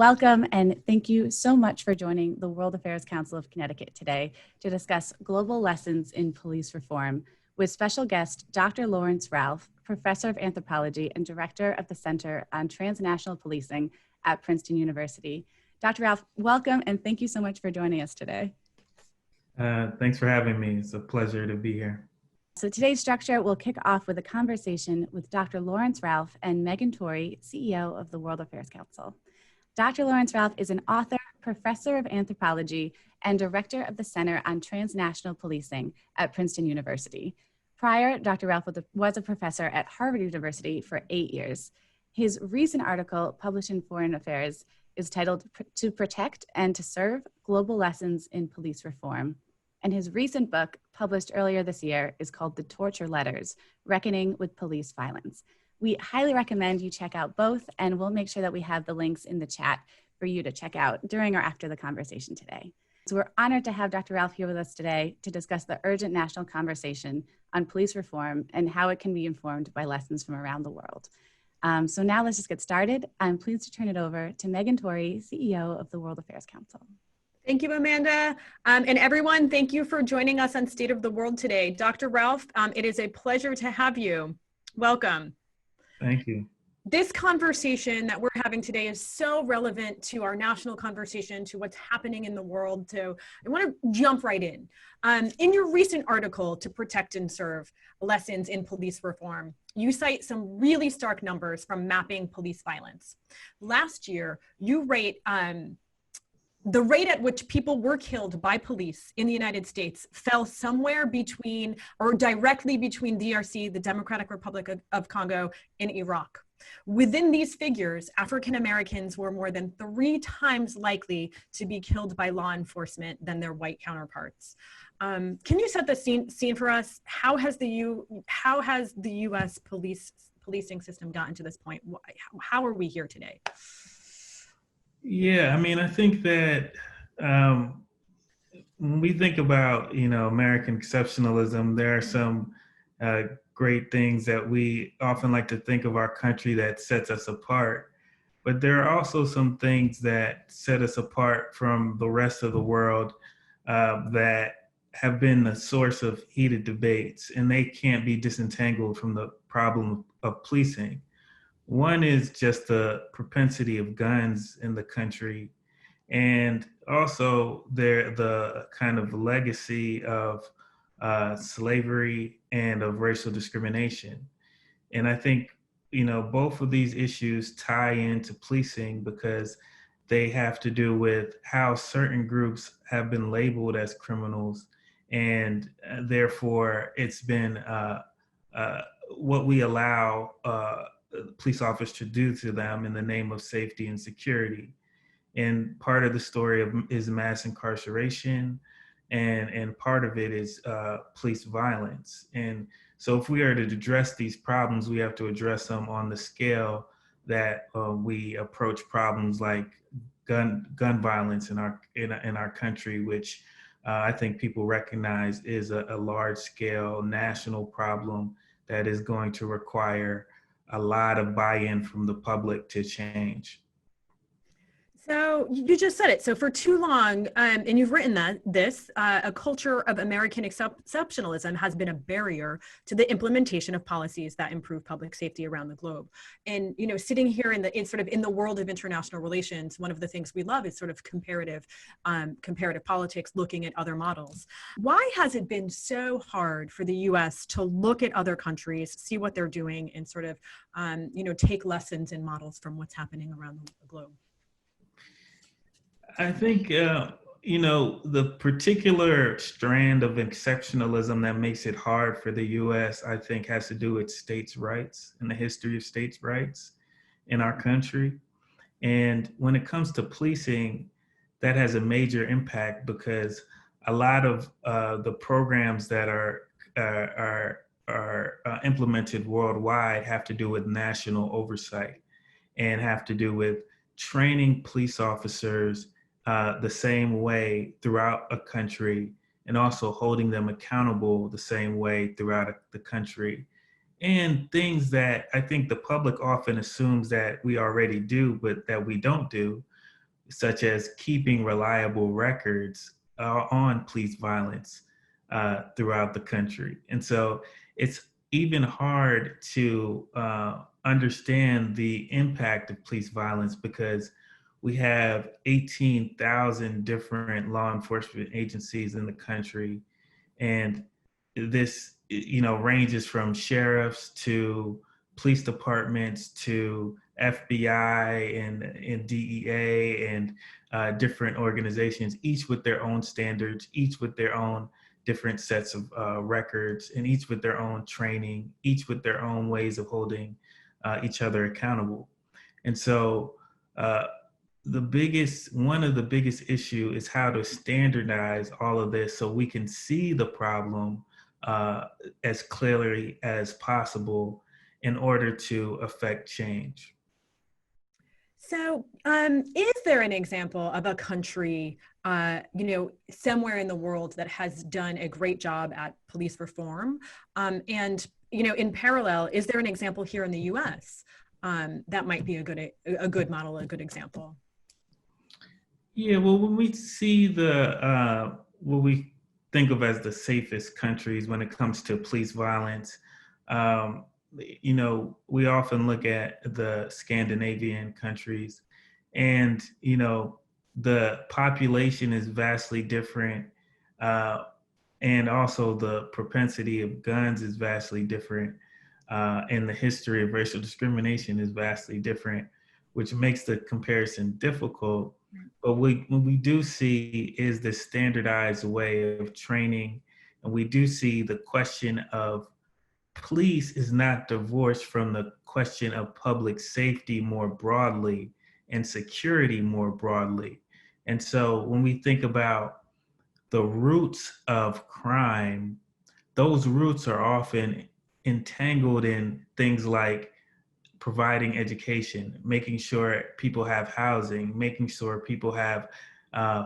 Welcome and thank you so much for joining the World Affairs Council of Connecticut today to discuss global lessons in police reform with special guest Dr. Laurence Ralph, Professor of Anthropology and Director of the Center on Transnational Policing at Princeton University. Dr. Ralph, welcome and thank you so much for joining us today. Thanks for having me. It's a pleasure to be here. So today's structure will kick off with a conversation with Dr. Laurence Ralph and Megan Torrey, CEO of the World Affairs Council. Dr. Laurence Ralph is an author, professor of anthropology, and director of the Center on Transnational Policing at Princeton University. Prior, Dr. Ralph was a professor at Harvard University for 8 years. His recent article, published in Foreign Affairs, is titled To Protect and to Serve: Global Lessons in Police Reform. And his recent book, published earlier this year, is called The Torture Letters: Reckoning with Police Violence. We highly recommend you check out both, and we'll make sure that we have the links in the chat for you to check out during or after the conversation today. So we're honored to have Dr. Ralph here with us today to discuss the urgent national conversation on police reform and how it can be informed by lessons from around the world. So now let's just get started. I'm pleased to turn it over to Megan Torrey, CEO of the World Affairs Council. Thank you, Amanda. And everyone, thank you for joining us on State of the World today. Dr. Ralph, it is a pleasure to have you. Welcome. Thank you. This conversation that we're having today is so relevant to our national conversation, to what's happening in the world. So I want to jump right in. In your recent article, To Protect and Serve: Lessons in Police Reform, you cite some really stark numbers from mapping police violence. Last year, you rate the rate at which people were killed by police in the United States fell somewhere between, or directly between DRC, the Democratic Republic of Congo, and Iraq. Within these figures, African Americans were more than 3 times likely to be killed by law enforcement than their white counterparts. Can you set the scene for us? How has the U.S. policing system gotten to this point? How are we here today? Yeah, I mean, I think that when we think about, American exceptionalism, there are some great things that we often like to think of our country that sets us apart. But there are also some things that set us apart from the rest of the world that have been the source of heated debates, and they can't be disentangled from the problem of policing. One is just the propensity of guns in the country, and also the kind of legacy of slavery and of racial discrimination. And I think, both of these issues tie into policing because they have to do with how certain groups have been labeled as criminals, and therefore it's been what we allow police officers to do to them in the name of safety and security. And part of the story is mass incarceration, and part of it is police violence. And so if we are to address these problems, we have to address them on the scale that we approach problems like gun violence in our country, which I think people recognize is a large scale national problem that is going to require a lot of buy-in from the public to change. So you just said it. So for too long, and you've written a culture of American exceptionalism has been a barrier to the implementation of policies that improve public safety around the globe. And sitting here in the world of international relations, one of the things we love is sort of comparative politics, looking at other models. Why has it been so hard for the U.S. to look at other countries, see what they're doing, and sort of take lessons and models from what's happening around the globe? I think, the particular strand of exceptionalism that makes it hard for the U.S., I think, has to do with states' rights and the history of states' rights in our country. And when it comes to policing, that has a major impact because a lot of the programs that are implemented worldwide have to do with national oversight and have to do with training police officers the same way throughout a country, and also holding them accountable the same way throughout the country. And things that I think the public often assumes that we already do, but that we don't do, such as keeping reliable records on police violence throughout the country. And so it's even hard to understand the impact of police violence because we have 18,000 different law enforcement agencies in the country. And this, ranges from sheriffs to police departments to FBI and DEA and different organizations, each with their own standards, each with their own different sets of records, and each with their own training, each with their own ways of holding each other accountable. And so one of the biggest issue is how to standardize all of this so we can see the problem as clearly as possible in order to affect change. So is there an example of a country, somewhere in the world that has done a great job at police reform? And, in parallel, is there an example here in the US that might be a good model, a good example? Yeah, well, when we see what we think of as the safest countries when it comes to police violence, we often look at the Scandinavian countries, and, the population is vastly different. And also the propensity of guns is vastly different. And the history of racial discrimination is vastly different, which makes the comparison difficult. But what we do see is the standardized way of training. And we do see the question of police is not divorced from the question of public safety more broadly and security more broadly. And so when we think about the roots of crime, those roots are often entangled in things like providing education, making sure people have housing, making sure people have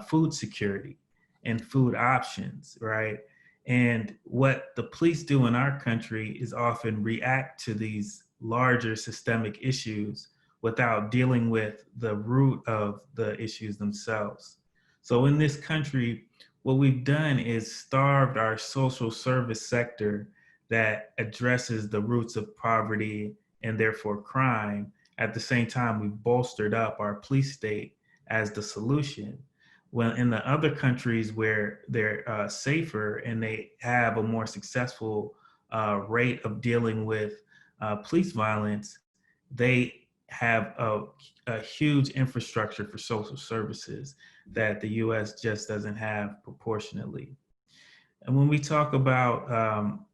food security and food options, right? And what the police do in our country is often react to these larger systemic issues without dealing with the root of the issues themselves. So in this country, what we've done is starved our social service sector that addresses the roots of poverty and therefore crime. At the same time, we've bolstered up our police state as the solution. Well, in the other countries where they're safer and they have a more successful rate of dealing with police violence, they have a huge infrastructure for social services that the US just doesn't have proportionately. And when we talk about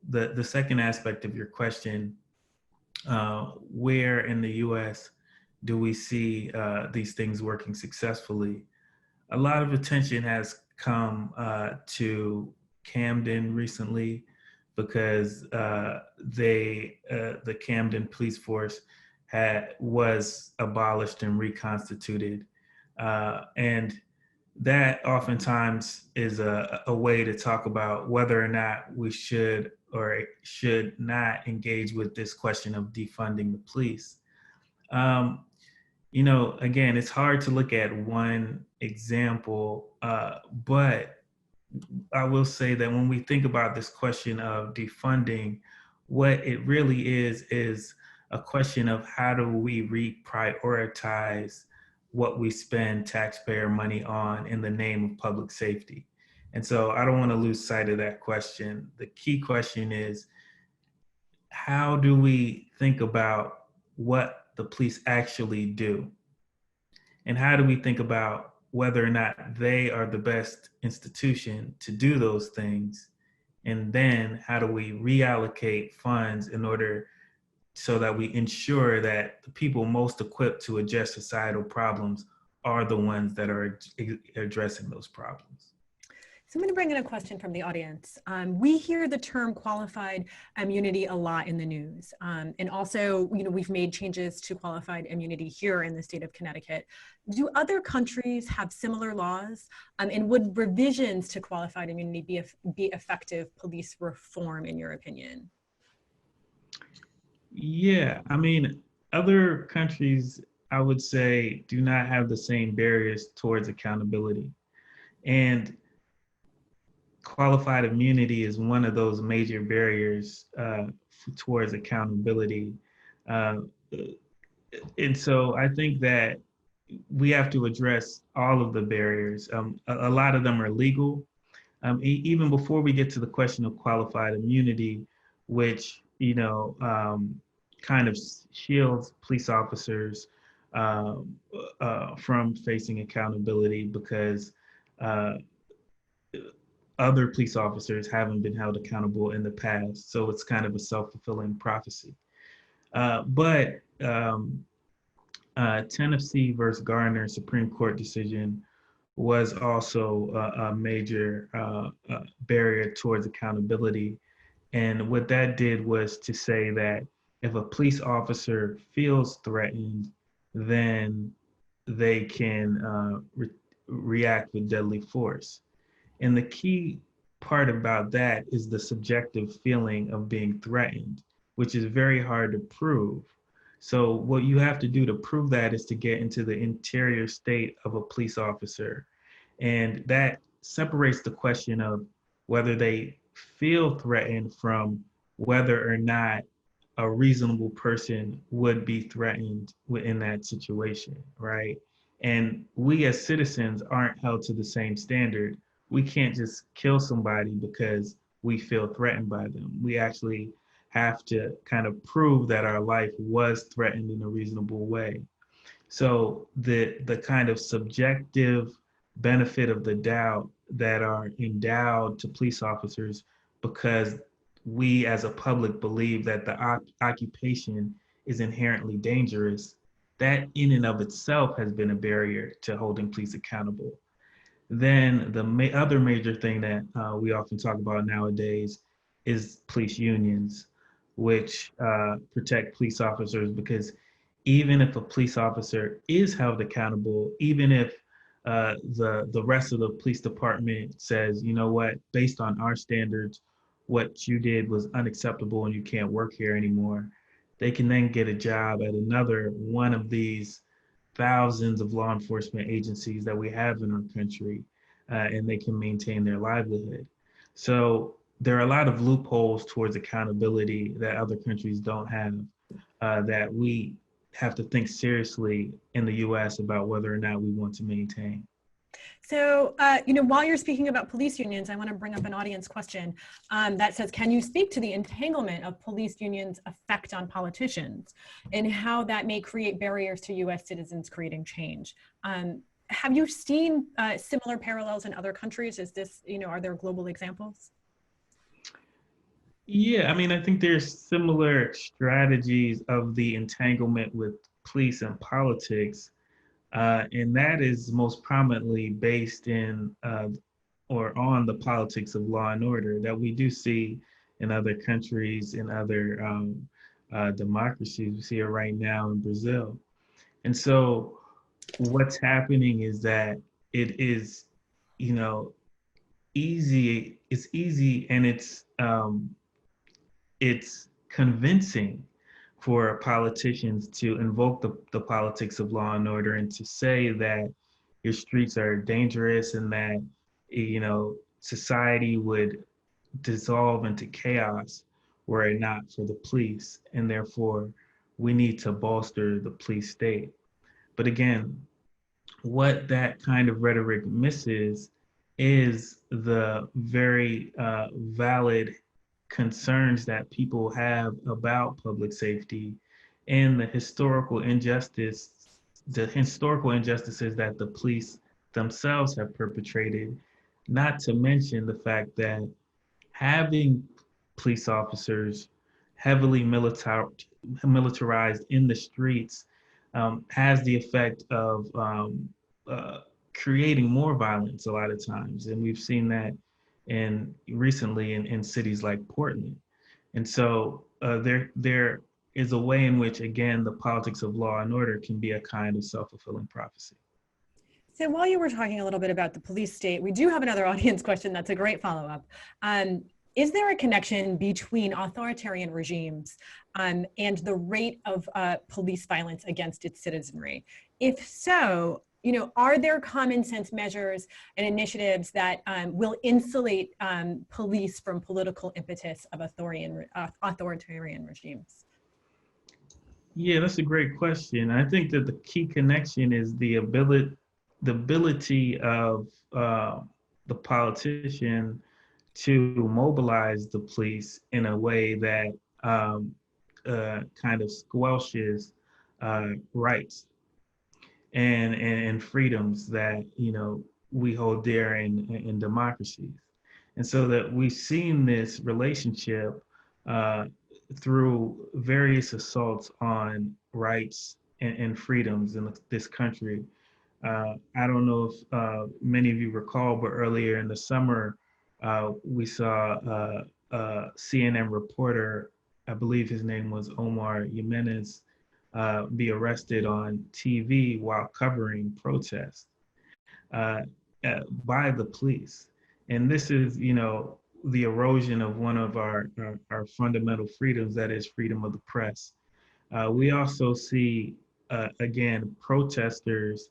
the second aspect of your question, where in the US do we see these things working successfully? A lot of attention has come to Camden recently because the Camden police force was abolished and reconstituted. And that oftentimes is a way to talk about whether or not we should or should not engage with this question of defunding the police. Again, it's hard to look at one example, but I will say that when we think about this question of defunding, what it really is a question of how do we reprioritize what we spend taxpayer money on in the name of public safety. And so I don't want to lose sight of that question. The key question is, how do we think about what the police actually do? And how do we think about whether or not they are the best institution to do those things? And then how do we reallocate funds in order so that we ensure that the people most equipped to address societal problems are the ones that are addressing those problems? So I'm going to bring in a question from the audience. We hear the term qualified immunity a lot in the news. And also, we've made changes to qualified immunity here in the state of Connecticut. Do other countries have similar laws? And would revisions to qualified immunity be effective police reform, in your opinion? Yeah, I mean, other countries I would say, do not have the same barriers towards accountability. And qualified immunity is one of those major barriers towards accountability. Uh, and so I think that we have to address all of the barriers. A lot of them are legal. Even before we get to the question of qualified immunity, which kind of shields police officers from facing accountability because other police officers haven't been held accountable in the past. So it's kind of a self-fulfilling prophecy. But Tennessee versus Garner Supreme Court decision was also a major barrier towards accountability. And what that did was to say that if a police officer feels threatened, then they can react with deadly force. And the key part about that is the subjective feeling of being threatened, which is very hard to prove. So what you have to do to prove that is to get into the interior state of a police officer. And that separates the question of whether they feel threatened from whether or not a reasonable person would be threatened within that situation, right? And we as citizens aren't held to the same standard. We can't just kill somebody because we feel threatened by them. We actually have to kind of prove that our life was threatened in a reasonable way. So the kind of subjective benefit of the doubt that are endowed to police officers because we as a public believe that the occupation is inherently dangerous, that in and of itself has been a barrier to holding police accountable. Then the other major thing that we often talk about nowadays is police unions, which protect police officers because even if a police officer is held accountable, even if the rest of the police department says, you know what, based on our standards, what you did was unacceptable and you can't work here anymore, they can then get a job at another one of these thousands of law enforcement agencies that we have in our country, and they can maintain their livelihood. So there are a lot of loopholes towards accountability that other countries don't have, that we have to think seriously in the US about whether or not we want to maintain. So, while you're speaking about police unions, I want to bring up an audience question that says, can you speak to the entanglement of police unions' effect on politicians and how that may create barriers to US citizens creating change? Have you seen similar parallels in other countries? Is this, are there global examples? Yeah, I mean, I think there's similar strategies of the entanglement with police and politics. And that is most prominently based in or on the politics of law and order that we do see in other countries, in other democracies. We see it right now in Brazil. And so what's happening is that it is, easy. It's easy and it's convincing for politicians to invoke the politics of law and order and to say that your streets are dangerous and that, society would dissolve into chaos were it not for the police. And therefore, we need to bolster the police state. But again, what that kind of rhetoric misses is the very valid concerns that people have about public safety and the historical injustices that the police themselves have perpetrated, not to mention the fact that having police officers heavily militarized in the streets has the effect of creating more violence a lot of times. And we've seen that recently in cities like Portland. And so there is a way in which, again, the politics of law and order can be a kind of self-fulfilling prophecy. So while you were talking a little bit about the police state, we do have another audience question that's a great follow-up. Is there a connection between authoritarian regimes and the rate of police violence against its citizenry? If so, are there common sense measures and initiatives that will insulate police from political impetus of authoritarian regimes? Yeah, that's a great question. I think that the key connection is the ability of the politician to mobilize the police in a way that kind of squelches rights and freedoms that we hold dear in democracies. And so that we've seen this relationship through various assaults on rights and freedoms in this country. I don't know if many of you recall, but earlier in the summer, we saw a CNN reporter, I believe his name was Omar Jimenez, be arrested on TV while covering protests uh, by the police. And this is, the erosion of one of our fundamental freedoms, that is freedom of the press. We also see, again, protesters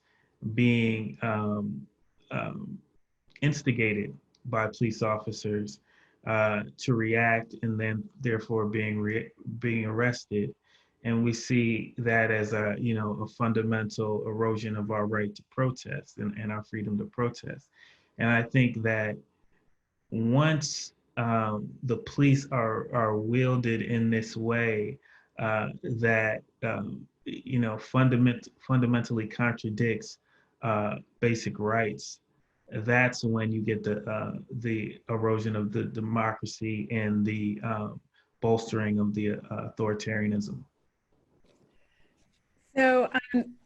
being instigated by police officers to react, and then therefore being arrested. And we see that as a fundamental erosion of our right to protest and our freedom to protest. And I think that once the police are wielded in this way that fundamentally contradicts basic rights, that's when you get the erosion of the democracy and the bolstering of the authoritarianism. So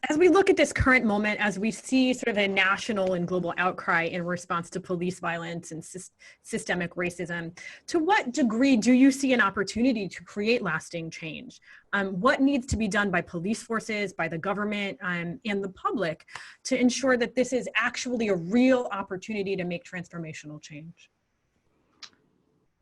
as we look at this current moment, as we see sort of a national and global outcry in response to police violence and systemic racism, to what degree do you see an opportunity to create lasting change? What needs to be done by police forces, by the government, and the public to ensure that this is actually a real opportunity to make transformational change?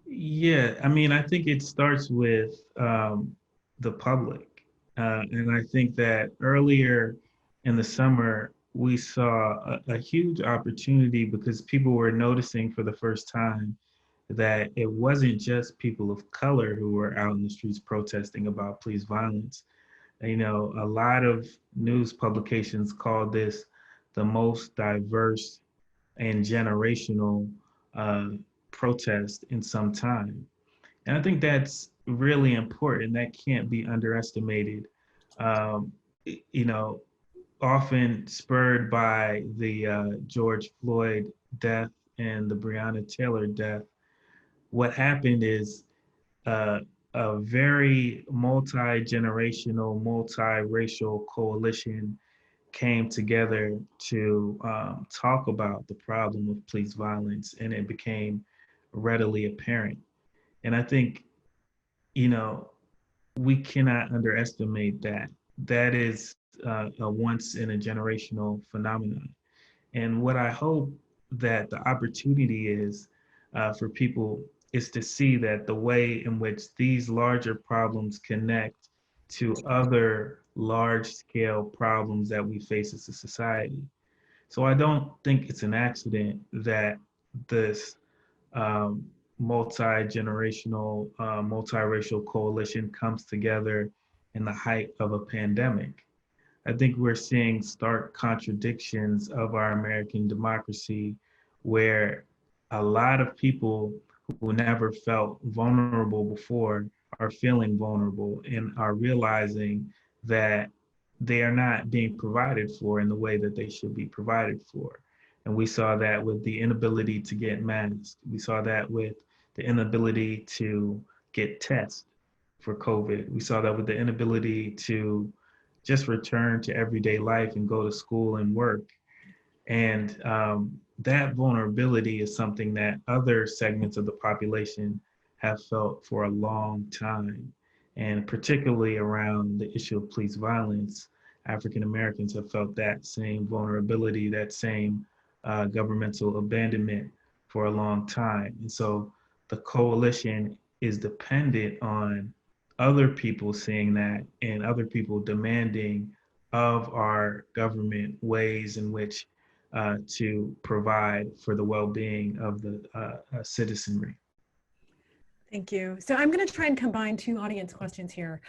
Yeah, I mean, I think it starts with the public. And I think that earlier in the summer, we saw a huge opportunity because people were noticing for the first time that it wasn't just people of color who were out in the streets protesting about police violence. A lot of news publications called this the most diverse and generational protest in some time. And I think that's really important. That can't be underestimated. Um, you know, Often spurred by the George Floyd death and the Breonna Taylor death, what happened is uh, a very multi-generational, multi-racial coalition came together to talk about the problem of police violence, and it became readily apparent. And I think, you know, we cannot underestimate that. That is a once in a generational phenomenon. And what I hope that the opportunity is for people is to see that the way in which these larger problems connect to other large scale problems that we face as a society. So I don't think it's an accident that this um, multi-generational, multiracial coalition comes together in the height of a pandemic. I think we're seeing stark contradictions of our American democracy where a lot of people who never felt vulnerable before are feeling vulnerable and are realizing that they are not being provided for in the way that they should be provided for. And we saw that with the inability to get masks. We saw that with the inability to get tests for COVID. We saw that with the inability to just return to everyday life and go to school and work. And that vulnerability is something that other segments of the population have felt for a long time. And particularly around the issue of police violence, African Americans have felt that same vulnerability, that same governmental abandonment for a long time. And so the coalition is dependent on other people seeing that and other people demanding of our government ways in which to provide for the well-being of the citizenry. Thank you. So I'm going to try and combine two audience questions here.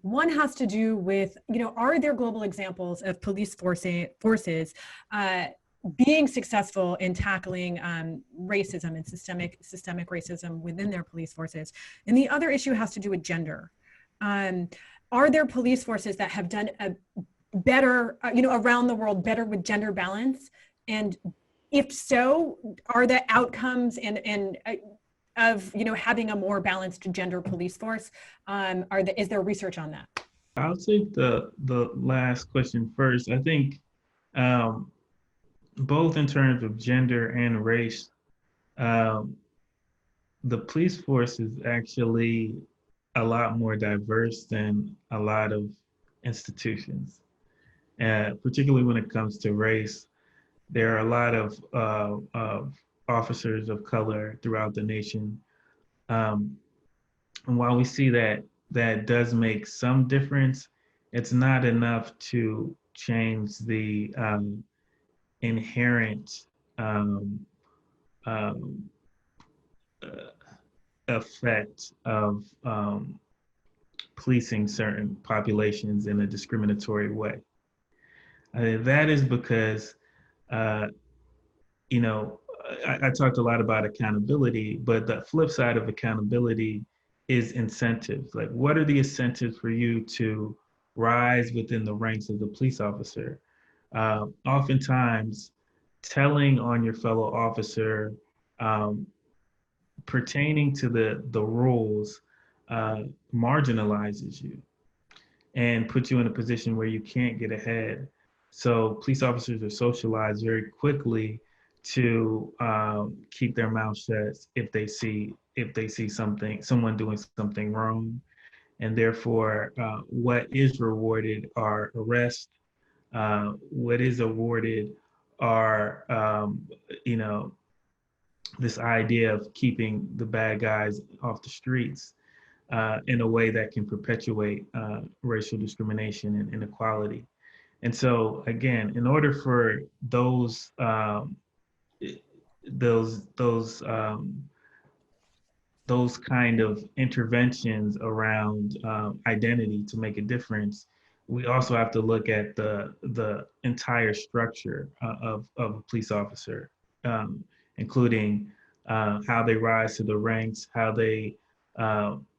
One has to do with, are there global examples of police forces being successful in tackling racism and systemic racism within their police forces? And the other issue has to do with gender. Are there police forces that have done a better, around the world, better with gender balance? And if so, are the outcomes of having a more balanced gender police force, is there research on that? I'll take the last question first. I think both in terms of gender and race, the police force is actually a lot more diverse than a lot of institutions. Particularly when it comes to race, there are a lot of officers of color throughout the nation. And while we see that does make some difference, it's not enough to change the inherent effect of policing certain populations in a discriminatory way. That is because, I talked a lot about accountability, but the flip side of accountability is incentives. Like, what are the incentives for you to rise within the ranks of the police officer? Oftentimes, telling on your fellow officer pertaining to the rules marginalizes you and puts you in a position where you can't get ahead. So police officers are socialized very quickly to keep their mouth shut if they see someone doing something wrong, and therefore what is rewarded are arrests. What is awarded are this idea of keeping the bad guys off the streets in a way that can perpetuate racial discrimination and inequality. And so, again, in order for those kind of interventions around identity to make a difference, we also have to look at the entire structure of a police officer, including how they rise to the ranks, how they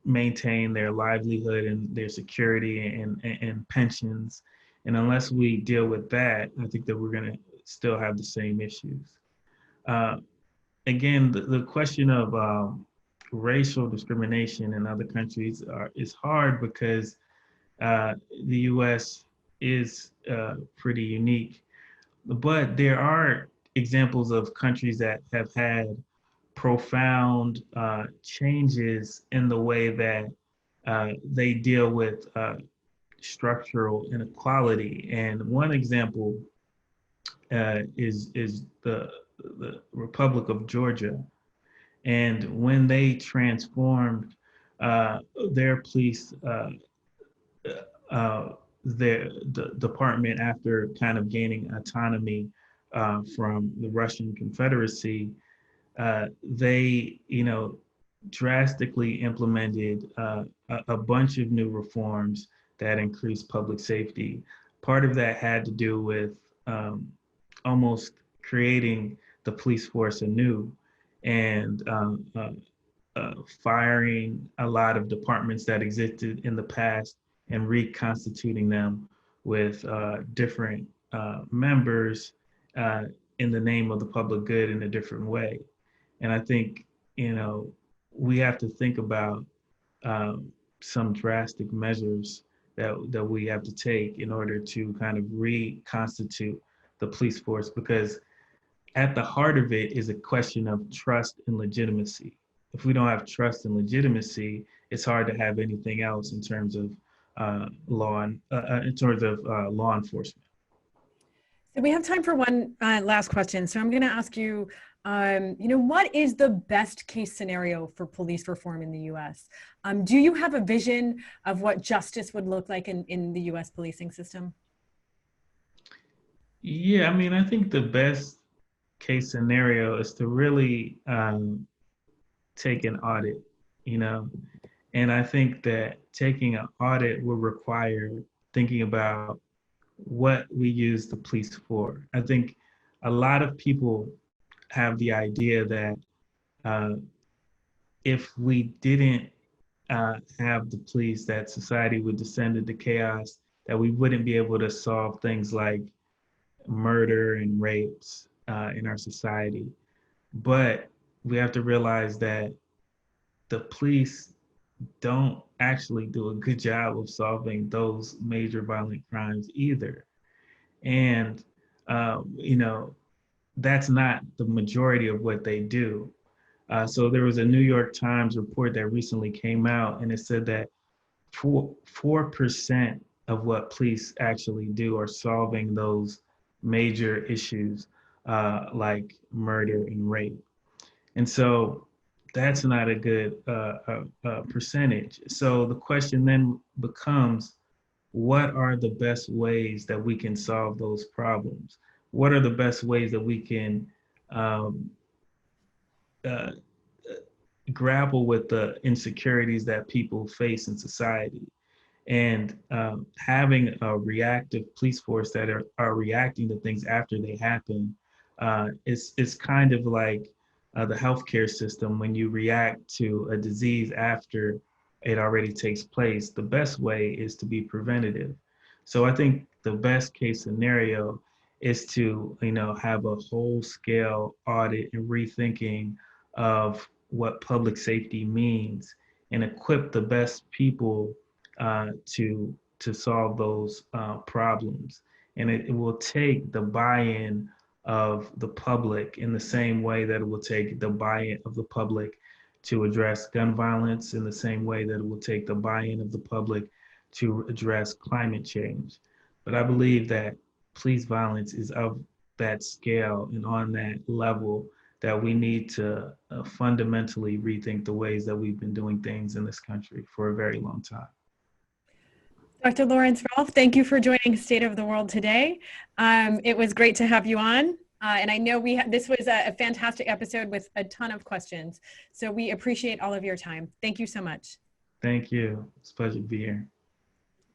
maintain their livelihood and their security and pensions. And unless we deal with that, I think that we're going to still have the same issues. Again, the question of racial discrimination in other countries is hard because the US is pretty unique. But there are examples of countries that have had profound changes in the way that they deal with structural inequality. And one example is the Republic of Georgia. And when they transformed their police, their department after kind of gaining autonomy from the Russian Confederacy, they, drastically implemented a bunch of new reforms that increased public safety. Part of that had to do with almost creating the police force anew and firing a lot of departments that existed in the past and reconstituting them with different members in the name of the public good in a different way. And I think, we have to think about some drastic measures that we have to take in order to kind of reconstitute the police force, because at the heart of it is a question of trust and legitimacy. If we don't have trust and legitimacy, it's hard to have anything else in terms of law enforcement. So we have time for one last question. So I'm going to ask you, What is the best case scenario for police reform in the US? Do you have a vision of what justice would look like in the US policing system? Yeah, I mean, I think the best case scenario is to really take an audit, you know, and I think that taking an audit will require thinking about what we use the police for. I think a lot of people have the idea that uh, if we didn't have the police, that society would descend into chaos, that we wouldn't be able to solve things like murder and rapes in our society. But we have to realize that the police don't actually do a good job of solving those major violent crimes either. And, you know, that's not the majority of what they do. So there was a New York Times report that recently came out, and it said that 4% of what police actually do are solving those major issues like murder and rape. And so that's not a good percentage. So the question then becomes, what are the best ways that we can solve those problems? What are the best ways that we can um, uh, grapple with the insecurities that people face in society? And having a reactive police force that are reacting to things after they happen is kind of like the healthcare system. When you react to a disease after it already takes place, the best way is to be preventative. So I think the best case scenario is to, you know, have a whole scale audit and rethinking of what public safety means and equip the best people to solve those problems. And it will take the buy-in of the public in the same way that it will take the buy-in of the public to address gun violence, in the same way that it will take the buy-in of the public to address climate change. But I believe that police violence is of that scale and on that level that we need to fundamentally rethink the ways that we've been doing things in this country for a very long time. Dr. Laurence Ralph, thank you for joining State of the World today. It was great to have you on. And I know this was a fantastic episode with a ton of questions. So we appreciate all of your time. Thank you so much. Thank you. It's a pleasure to be here.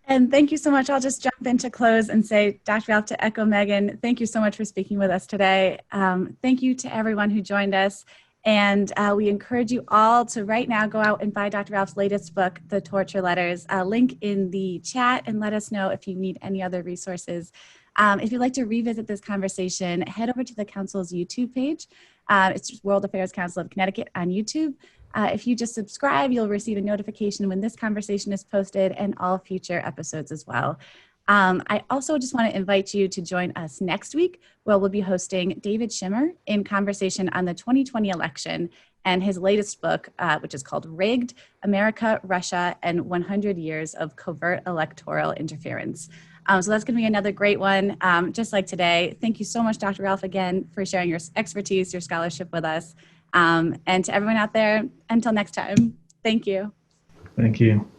And thank you so much. I'll just jump in to close and say, Dr. Ralph, to echo Megan, thank you so much for speaking with us today. Thank you to everyone who joined us. And we encourage you all to right now go out and buy Dr. Ralph's latest book, The Torture Letters. Link in the chat, and let us know if you need any other resources. If you'd like to revisit this conversation, head over to the Council's YouTube page. It's just World Affairs Council of Connecticut on YouTube. If you just subscribe, you'll receive a notification when this conversation is posted and all future episodes as well. I also just want to invite you to join us next week, where we'll be hosting David Schimmer in conversation on the 2020 election and his latest book, which is called Rigged: America, Russia, and 100 Years of Covert Electoral Interference. So that's going to be another great one, just like today. Thank you so much, Dr. Ralph, again, for sharing your expertise, your scholarship with us. And to everyone out there, until next time, thank you. Thank you.